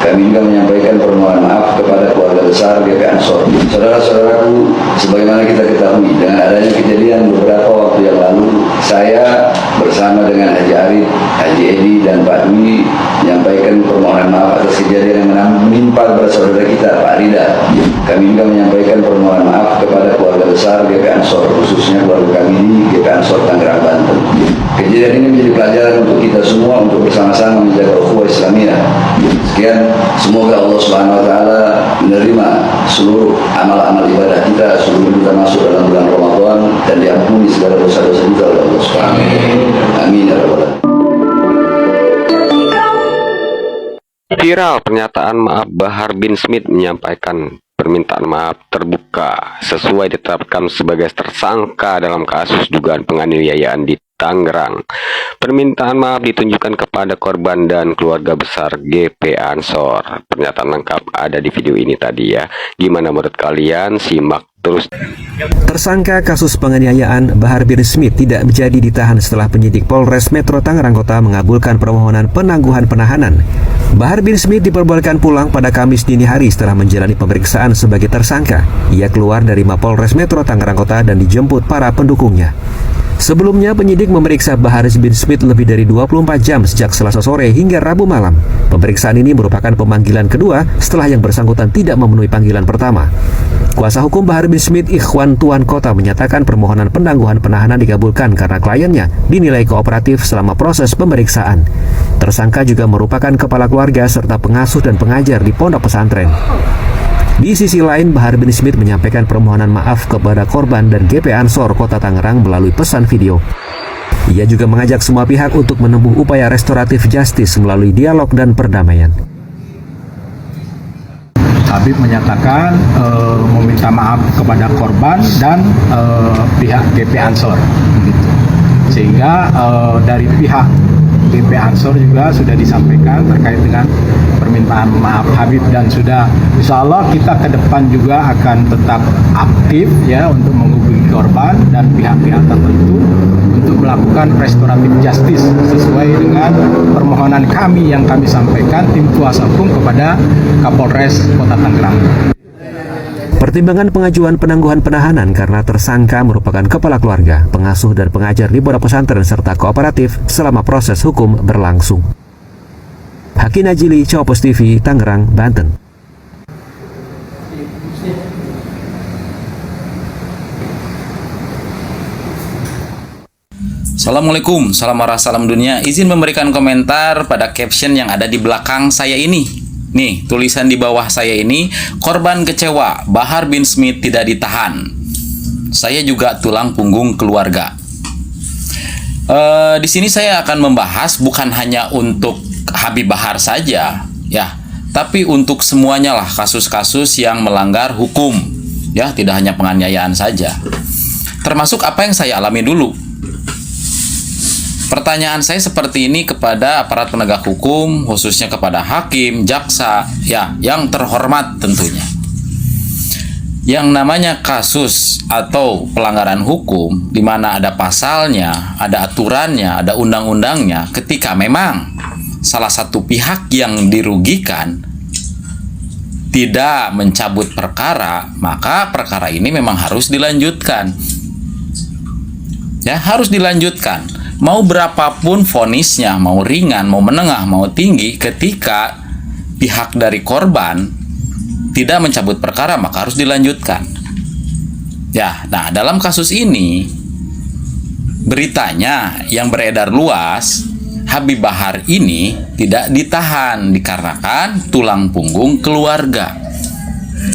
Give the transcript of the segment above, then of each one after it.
Kami juga menyampaikan permohonan maaf kepada keluarga besar GP Ansor. Saudara-saudaraku, sebagaimana kita ketahui, dengan adanya kejadian beberapa waktu yang lalu, saya bersama dengan Haji Arif, Haji Edi, dan Pak Dwi menyampaikan permohonan maaf atas kejadian yang menimpa kepada saudara kita, Pak Rida. Kami juga menyampaikan permohonan maaf kepada keluarga besar GP Ansor, khususnya keluarga kami di GP Ansor Tangerang, Banten. Kejadian ini menjadi pelajaran untuk kita semua untuk bersama-sama menjaga ukhuwah Islamiyah. Sekian, semoga Allah Subhanahu wa taala menerima seluruh amal-amal ibadah kita sebelum kita masuk dalam bulan Ramadan dan diampuni segala dosa-dosa kita oleh Allah Subhanahu wa taala. Amin ya rabbal alamin. Viral pernyataan maaf Bahar bin Smith menyampaikan permintaan maaf terbuka sesuai ditetapkan sebagai tersangka dalam kasus dugaan penganiayaan di Tangerang. Permintaan maaf ditunjukkan kepada korban dan keluarga besar GP Ansor. Pernyataan lengkap ada di video ini tadi ya. Gimana menurut kalian? Simak terus. Tersangka kasus penganiayaan Bahar bin Smith tidak menjadi ditahan setelah penyidik Polres Metro Tangerang Kota mengabulkan permohonan penangguhan penahanan. Bahar bin Smith diperbolehkan pulang pada Kamis dini hari setelah menjalani pemeriksaan sebagai tersangka. Ia keluar dari Mapolres Metro Tangerang Kota dan dijemput para pendukungnya. Sebelumnya, penyidik memeriksa Bahar bin Smith lebih dari 24 jam sejak Selasa sore hingga Rabu malam. Pemeriksaan ini merupakan pemanggilan kedua setelah yang bersangkutan tidak memenuhi panggilan pertama. Kuasa hukum Bahar bin Smith, Ikhwan Tuan Kota, menyatakan permohonan penangguhan penahanan dikabulkan karena kliennya dinilai kooperatif selama proses pemeriksaan. Tersangka juga merupakan kepala keluarga serta pengasuh dan pengajar di pondok pesantren. Di sisi lain, Bahar bin Smith menyampaikan permohonan maaf kepada korban dan GP Ansor Kota Tangerang melalui pesan video. Ia juga mengajak semua pihak untuk menempuh upaya restoratif justice melalui dialog dan perdamaian. Habib menyatakan meminta maaf kepada korban dan pihak GP Ansor, gitu. Sehingga dari pihak GP Ansor juga sudah disampaikan terkait dengan permintaan maaf Habib, dan sudah insya Allah kita ke depan juga akan tetap aktif ya untuk menghubungi korban dan pihak-pihak tertentu untuk melakukan restoratif justice sesuai dengan permohonan kami yang kami sampaikan tim kuasa hukum kepada Kapolres Kota Tangerang. Pertimbangan pengajuan penangguhan penahanan karena tersangka merupakan kepala keluarga, pengasuh dan pengajar di pondok pesantren serta kooperatif selama proses hukum berlangsung. Haki Najili, Cowopos TV, Tangerang, Banten. Assalamualaikum, salam marah, salam dunia. Izin memberikan komentar pada caption yang ada di belakang saya ini. Nih, tulisan di bawah saya ini, korban kecewa, Bahar bin Smith tidak ditahan. Saya juga tulang punggung keluarga. Di sini saya akan membahas bukan hanya untuk Habib Bahar saja, ya, tapi untuk semuanya lah kasus-kasus yang melanggar hukum, ya, tidak hanya penganiayaan saja. Termasuk apa yang saya alami dulu. Pertanyaan saya seperti ini kepada aparat penegak hukum, khususnya kepada hakim, jaksa, ya, yang terhormat tentunya. Yang namanya kasus atau pelanggaran hukum, di mana ada pasalnya, ada aturannya, ada undang-undangnya, ketika memang salah satu pihak yang dirugikan tidak mencabut perkara, maka perkara ini memang harus dilanjutkan. Ya, harus dilanjutkan. Mau berapapun vonisnya, mau ringan, mau menengah, mau tinggi, ketika pihak dari korban tidak mencabut perkara, maka harus dilanjutkan. Ya, nah dalam kasus ini beritanya yang beredar luas, Habib Bahar ini tidak ditahan dikarenakan tulang punggung keluarga.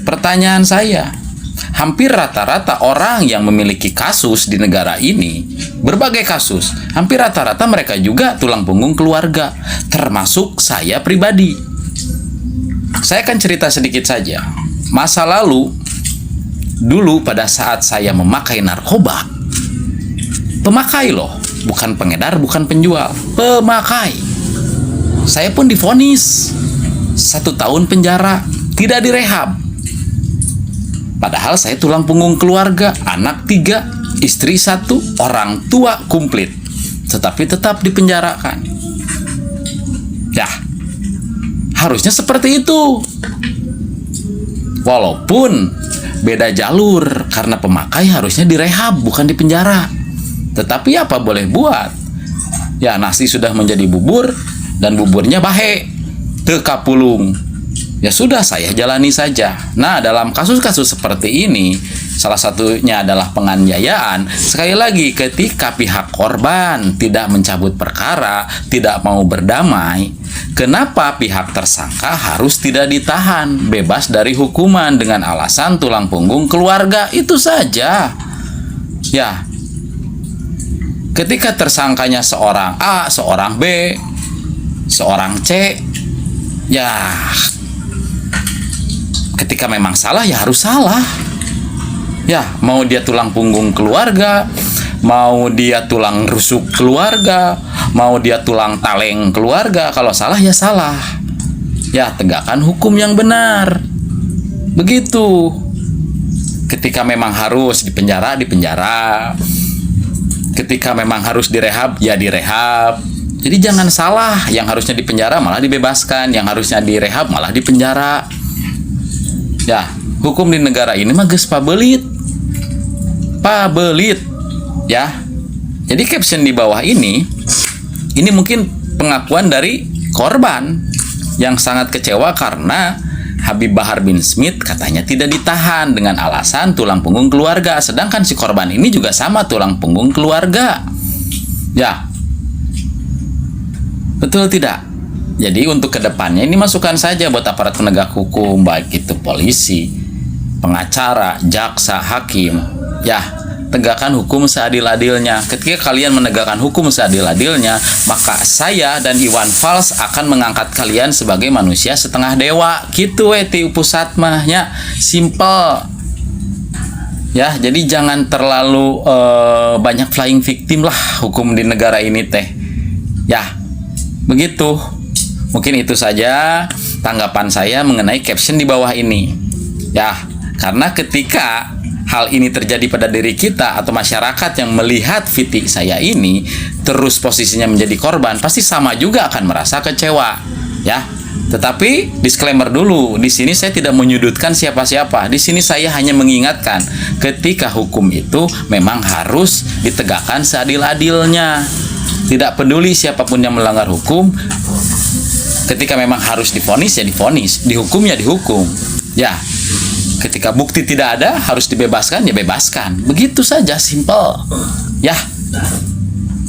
Pertanyaan saya, hampir rata-rata orang yang memiliki kasus di negara ini, berbagai kasus, hampir rata-rata mereka juga tulang punggung keluarga, termasuk saya pribadi. Saya akan cerita sedikit saja. Masa lalu, dulu pada saat saya memakai narkoba, pemakai loh, bukan pengedar, bukan penjual, pemakai. Saya pun divonis 1 tahun penjara, tidak direhab. Padahal saya tulang punggung keluarga, anak 3, istri 1, orang tua komplit, tetapi tetap dipenjarakan. Ya, Harusnya seperti itu. Walaupun beda jalur, karena pemakai harusnya direhab bukan di penjara. Tetapi apa boleh buat? Ya, nasi sudah menjadi bubur dan buburnya bahe, teu kapulung. Ya sudah, saya jalani saja. Nah, dalam kasus-kasus seperti ini, salah satunya adalah penganiayaan. Sekali lagi, ketika pihak korban tidak mencabut perkara, tidak mau berdamai, kenapa pihak tersangka harus tidak ditahan, bebas dari hukuman dengan alasan tulang punggung keluarga? Itu saja. Ya, ketika tersangkanya seorang A, seorang B, seorang C, ya ketika memang salah ya harus salah. Ya, mau dia tulang punggung keluarga, mau dia tulang rusuk keluarga, mau dia tulang taleng keluarga, kalau salah ya salah. Ya, tegakkan hukum yang benar. Begitu. Ketika memang harus dipenjara, dipenjara. Ketika memang harus direhab, ya direhab. Jadi jangan salah, yang harusnya dipenjara malah dibebaskan, yang harusnya direhab malah dipenjara. Ya, hukum di negara ini mah geus pabelit. Pabelit. Ya. Jadi caption di bawah ini mungkin pengakuan dari korban yang sangat kecewa karena Habib Bahar bin Smith katanya tidak ditahan dengan alasan tulang punggung keluarga. Sedangkan si korban ini juga sama tulang punggung keluarga. Ya. Betul tidak? Jadi untuk kedepannya ini masukan saja buat aparat penegak hukum, baik itu polisi, pengacara, jaksa, hakim. Ya, tegakkan hukum seadil-adilnya. Ketika kalian menegakkan hukum seadil-adilnya, maka saya dan Iwan Fals akan mengangkat kalian sebagai manusia setengah dewa. Gitu ti pusat mahnya, simple. Ya, jadi jangan terlalu banyak flying victim lah hukum di negara ini teh. Ya, begitu. Mungkin itu saja tanggapan saya mengenai caption di bawah ini. Ya, karena ketika hal ini terjadi pada diri kita atau masyarakat yang melihat video saya ini terus posisinya menjadi korban, pasti sama juga akan merasa kecewa. Ya, tetapi disclaimer dulu, di sini saya tidak menyudutkan siapa-siapa. Di sini saya hanya mengingatkan ketika hukum itu memang harus ditegakkan seadil-adilnya. Tidak peduli siapapun yang melanggar hukum. Ketika memang harus divonis ya divonis, dihukum ya dihukum. Ya, ketika bukti tidak ada harus dibebaskan ya bebaskan. Begitu saja, simple. Ya.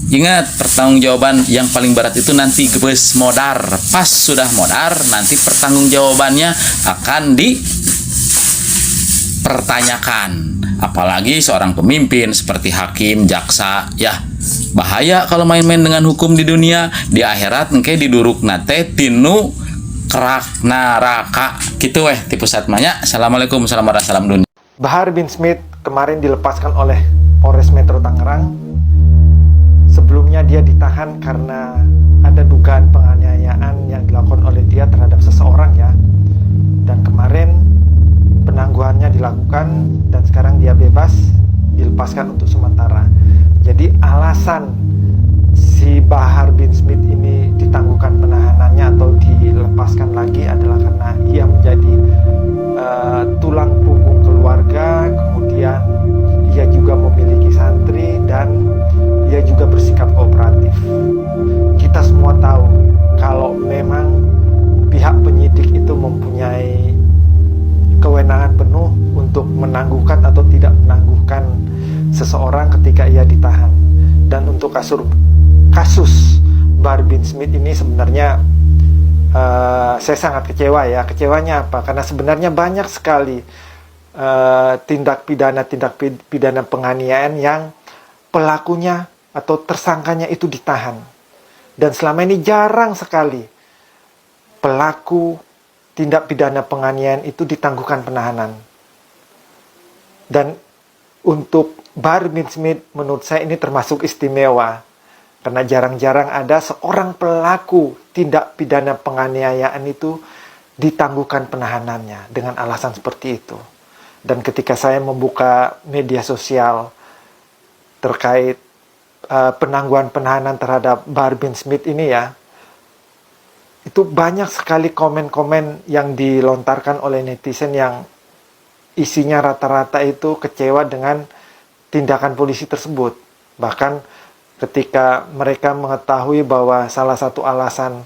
Ingat, pertanggungjawaban yang paling berat itu nanti geus modar. Pas sudah modar, nanti pertanggungjawabannya akan dipertanyakan. Apalagi seorang pemimpin seperti hakim, jaksa, ya bahaya kalau main-main dengan hukum di dunia. Di akhirat engke diduruk nate tinu kerak naraka gitu ti pusat manya. Assalamualaikum warahmatullahi wabarakatuh. Bahar bin Smith kemarin dilepaskan oleh Polres Metro Tangerang. Sebelumnya dia ditahan karena ada dugaan penganiayaan yang dilakukan oleh dia terhadap seseorang ya. Dan kemarin penangguhannya dilakukan dan sekarang dia bebas, dilepaskan untuk sementara. Jadi alasan si Bahar bin Smith ini ditangguhkan penahanannya atau dilepaskan lagi adalah karena ia menjadi tulang punggung keluarga, kemudian ia juga memiliki santri dan ia juga bersikap kooperatif. Kita semua tahu kalau memang pihak penyidik itu mempunyai kewenangan penuh untuk menangguhkan atau tidak menangguhkan seseorang ketika ia ditahan. Dan untuk kasus Bahar bin Smith ini sebenarnya saya sangat kecewa ya. Kecewanya apa? Karena sebenarnya banyak sekali tindak pidana penganiayaan yang pelakunya atau tersangkanya itu ditahan. Dan selama ini jarang sekali pelaku tindak pidana penganiayaan itu ditangguhkan penahanan. Dan untuk Bahar bin Smith menurut saya ini termasuk istimewa. Karena jarang-jarang ada seorang pelaku tindak pidana penganiayaan itu ditangguhkan penahanannya dengan alasan seperti itu. Dan ketika saya membuka media sosial terkait penangguhan penahanan terhadap Bahar bin Smith ini ya, itu banyak sekali komen-komen yang dilontarkan oleh netizen yang isinya rata-rata itu kecewa dengan tindakan polisi tersebut. Bahkan ketika mereka mengetahui bahwa salah satu alasan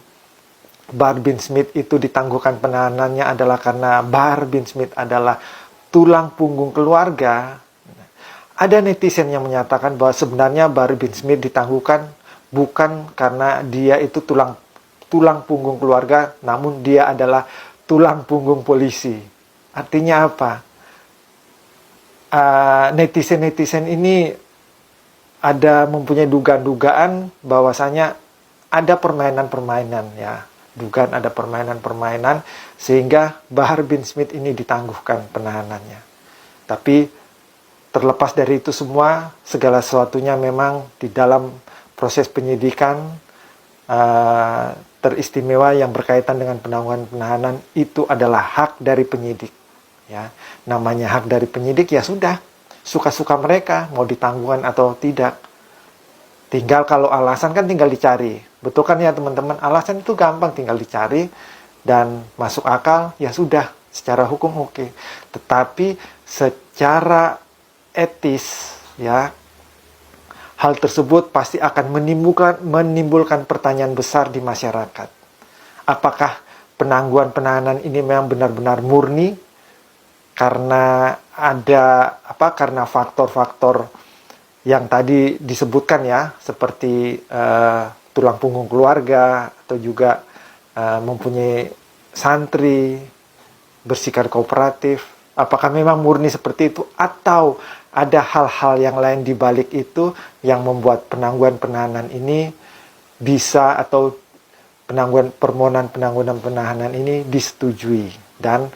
Bahar bin Smith itu ditangguhkan penahanannya adalah karena Bahar bin Smith adalah tulang punggung keluarga, ada netizen yang menyatakan bahwa sebenarnya Bahar bin Smith ditangguhkan bukan karena dia itu tulang punggung keluarga, namun dia adalah tulang punggung polisi. Artinya apa? Netizen-netizen ini ada mempunyai dugaan-dugaan bahwasanya ada permainan-permainan ya. Dugaan ada permainan-permainan sehingga Bahar bin Smith ini ditangguhkan penahanannya. Tapi terlepas dari itu semua, segala sesuatunya memang di dalam proses penyidikan teristimewa yang berkaitan dengan penangguhan penahanan itu adalah hak dari penyidik. Ya, namanya hak dari penyidik ya sudah, suka-suka mereka mau ditangguhkan atau tidak. Tinggal kalau alasan kan tinggal dicari. Betul kan ya teman-teman? Alasan itu gampang, tinggal dicari dan masuk akal, ya sudah, secara hukum oke. Tetapi secara etis ya, hal tersebut pasti akan menimbulkan pertanyaan besar di masyarakat. Apakah penangguhan penahanan ini memang benar-benar murni karena ada karena faktor-faktor yang tadi disebutkan ya, seperti tulang punggung keluarga atau juga mempunyai santri, bersikap kooperatif. Apakah memang murni seperti itu atau ada hal-hal yang lain di balik itu yang membuat penangguhan penahanan ini bisa, atau permohonan penangguhan penahanan ini disetujui dan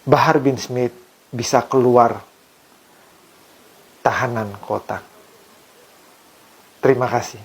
Bahar bin Smith bisa keluar tahanan kota. Terima kasih.